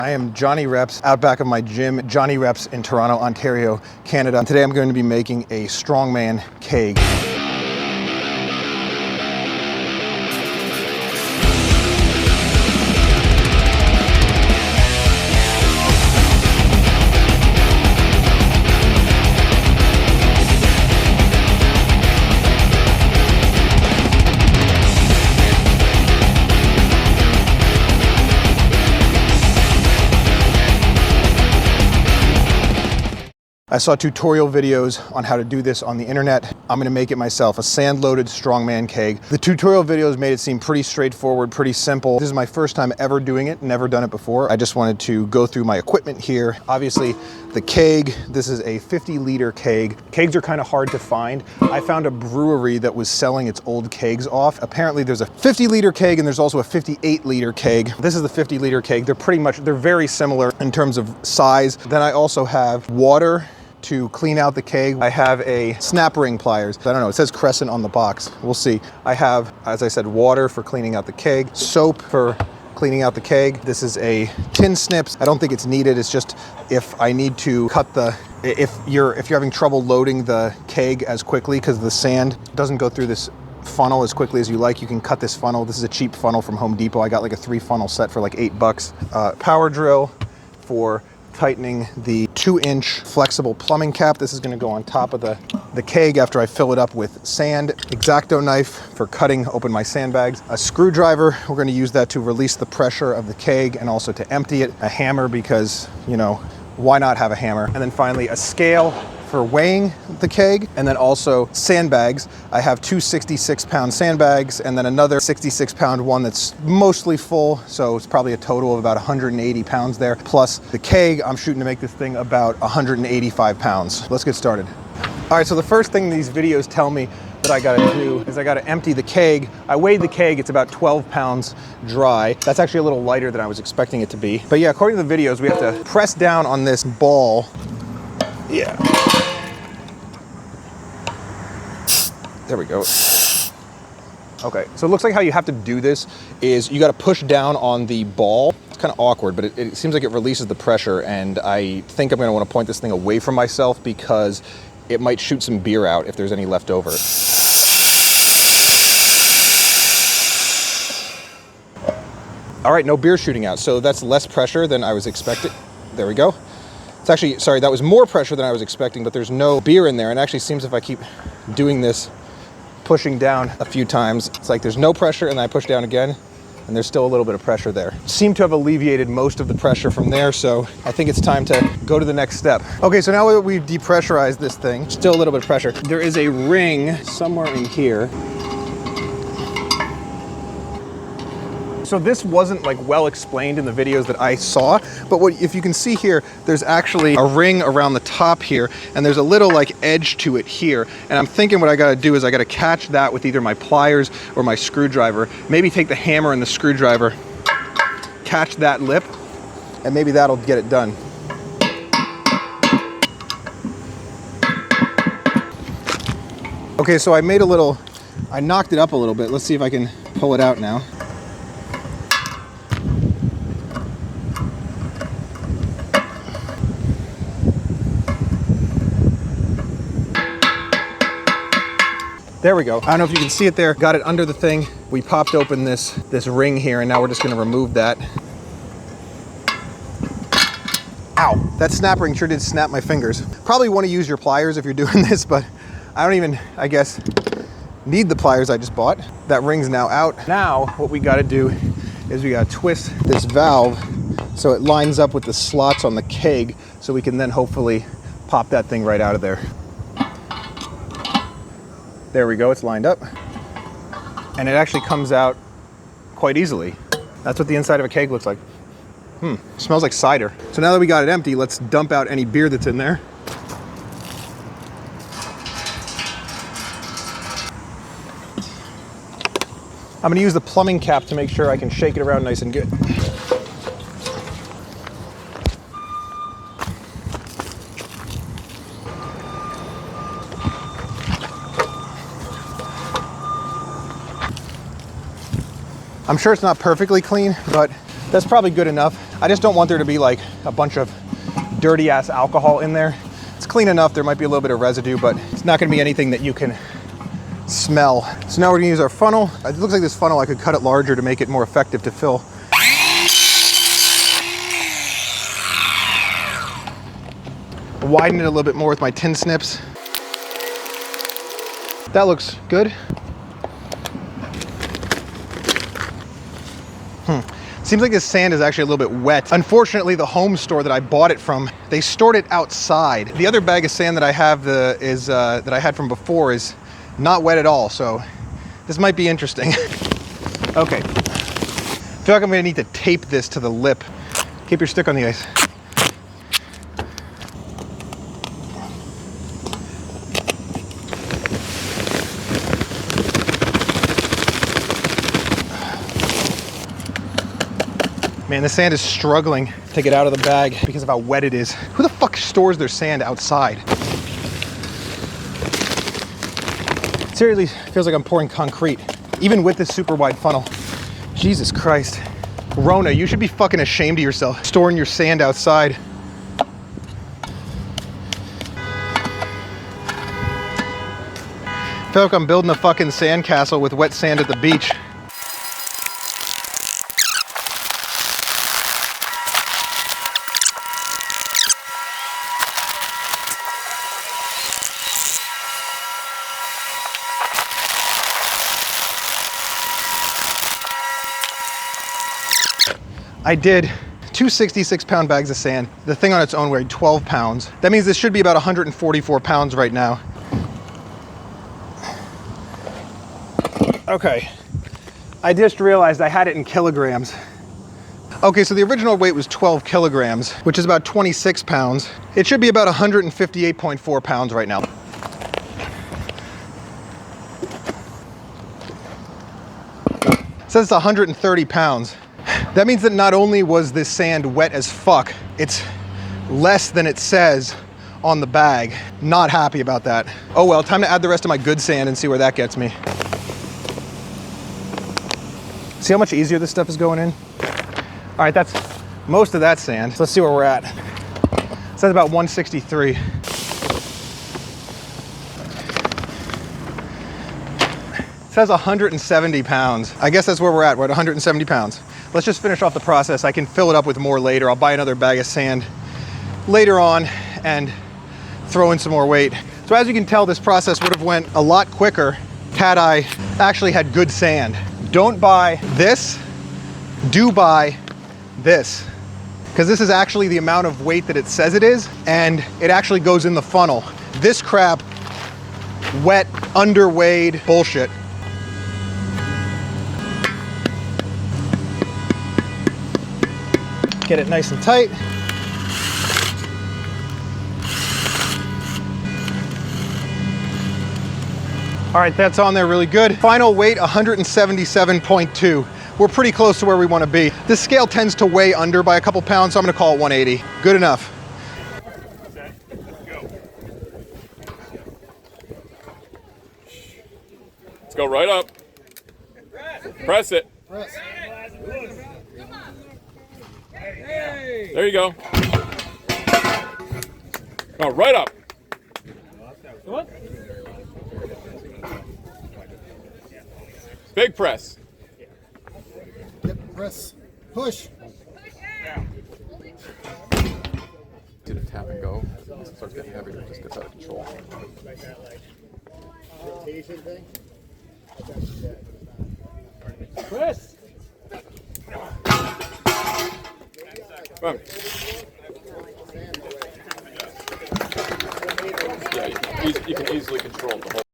I am Jonny Reps out back of my gym, Jonny Reps in Toronto, Ontario, Canada. Today I'm going to be making a Strongman keg. I saw tutorial videos on how to do this on the internet. I'm gonna make it myself, a sand-loaded Strongman keg. The tutorial videos made it seem pretty straightforward, pretty simple. This is my first time ever doing it, never done it before. I just wanted to go through my equipment here. Obviously, the keg, this is a 50-liter keg. Kegs are kind of hard to find. I found a brewery that was selling its old kegs off. Apparently there's a 50-liter keg and there's also a 58-liter keg. This is the 50-liter keg. They're very similar in terms of size. Then I also have water to clean out the keg. I have a snap ring pliers. I don't know, it says Crescent on the box. We'll see. I have, as I said, water for cleaning out the keg, soap for cleaning out the keg. This is a tin snips. I don't think it's needed. It's just if I need to cut if you're having trouble loading the keg as quickly because the sand doesn't go through this funnel as quickly as you like, you can cut this funnel. This is a cheap funnel from Home Depot. I got like a 3-funnel set for like $8. Power drill for tightening the 2-inch flexible plumbing cap. This is going to go on top of the keg after I fill it up with sand. X-Acto knife for cutting open my sandbags. A screwdriver, we're going to use that to release the pressure of the keg and also to empty it. A hammer because, you know, why not have a hammer? And then finally a scale for weighing the keg, and then also sandbags. I have 2 66-pound sandbags and then another 66-pound one that's mostly full, so it's probably a total of about 180 pounds there. Plus the keg, I'm shooting to make this thing about 185 pounds. Let's get started. All right, so the first thing these videos tell me that I gotta do is I gotta empty the keg. I weighed the keg, it's about 12 pounds dry. That's actually a little lighter than I was expecting it to be. But yeah, according to the videos, we have to press down on this ball. Yeah. There we go. Okay, so it looks like how you have to do this is you got to push down on the ball. It's kind of awkward, but it seems like it releases the pressure, and I think I'm going to want to point this thing away from myself because it might shoot some beer out if there's any left over. All right, no beer shooting out, so that's less pressure than I was expecting. There we go. It's actually, sorry, that was more pressure than I was expecting, but there's no beer in there, and it actually seems if I keep doing this, pushing down a few times, it's like there's no pressure, and then I push down again, and there's still a little bit of pressure there. Seem to have alleviated most of the pressure from there, so I think it's time to go to the next step. Okay, so now that we've depressurized this thing, still a little bit of pressure. There is a ring somewhere in here. So this wasn't like well explained in the videos that I saw, but if you can see here, there's actually a ring around the top here, and there's a little like edge to it here. And I'm thinking what I gotta do is I gotta catch that with either my pliers or my screwdriver. Maybe take the hammer and the screwdriver, catch that lip, and maybe that'll get it done. Okay, so I knocked it up a little bit. Let's see if I can pull it out now. There we go. I don't know if you can see it there. Got it under the thing. We popped open this ring here, and now we're just gonna remove that. Ow, that snap ring sure did snap my fingers. Probably wanna use your pliers if you're doing this, but I don't even, I guess, need the pliers I just bought. That ring's now out. Now, what we gotta do is we gotta twist this valve so it lines up with the slots on the keg so we can then hopefully pop that thing right out of there. There we go, it's lined up. And it actually comes out quite easily. That's what the inside of a keg looks like. Smells like cider. So now that we got it empty, let's dump out any beer that's in there. I'm gonna use the plumbing cap to make sure I can shake it around nice and good. I'm sure it's not perfectly clean, but that's probably good enough. I just don't want there to be like a bunch of dirty ass alcohol in there. It's clean enough, there might be a little bit of residue, but it's not gonna be anything that you can smell. So now we're gonna use our funnel. It looks like this funnel, I could cut it larger to make it more effective to fill. Widen it a little bit more with my tin snips. That looks good. Seems like this sand is actually a little bit wet. Unfortunately, the home store that I bought it from, they stored it outside. The other bag of sand that I have that I had from before is not wet at all, so this might be interesting. Okay, I feel like I'm gonna need to tape this to the lip. Keep your stick on the ice. Man, the sand is struggling to get out of the bag because of how wet it is. Who the fuck stores their sand outside? Seriously, feels like I'm pouring concrete, even with this super wide funnel. Jesus Christ. Rona, you should be fucking ashamed of yourself, storing your sand outside. I feel like I'm building a fucking sandcastle with wet sand at the beach. I did 2 66-pound bags of sand. The thing on its own weighed 12 pounds. That means this should be about 144 pounds right now. Okay, I just realized I had it in kilograms. Okay, so the original weight was 12 kilograms, which is about 26 pounds. It should be about 158.4 pounds right now. It says it's 130 pounds. That means that not only was this sand wet as fuck, it's less than it says on the bag. Not happy about that. Oh well, time to add the rest of my good sand and see where that gets me. See how much easier this stuff is going in? All right, that's most of that sand. So let's see where we're at. It says about 163. It says 170 pounds. I guess that's where we're at. We're at 170 pounds. Let's just finish off the process. I can fill it up with more later. I'll buy another bag of sand later on and throw in some more weight. So as you can tell, this process would have went a lot quicker had I actually had good sand. Don't buy this, do buy this. Because this is actually the amount of weight that it says it is, and it actually goes in the funnel. This crap, wet, underweighed bullshit. Get it nice and tight. All right, that's on there really good. Final weight, 177.2. We're pretty close to where we want to be. This scale tends to weigh under by a couple pounds, so I'm gonna call it 180. Good enough. Set, go. Let's go right up. Press it. Press. There you go. Go right up. Big press. Yep, press. Push. Did a tap and go. It starts getting heavier. It just gets out of control. Press. Come on. Yeah, you can easily control the whole.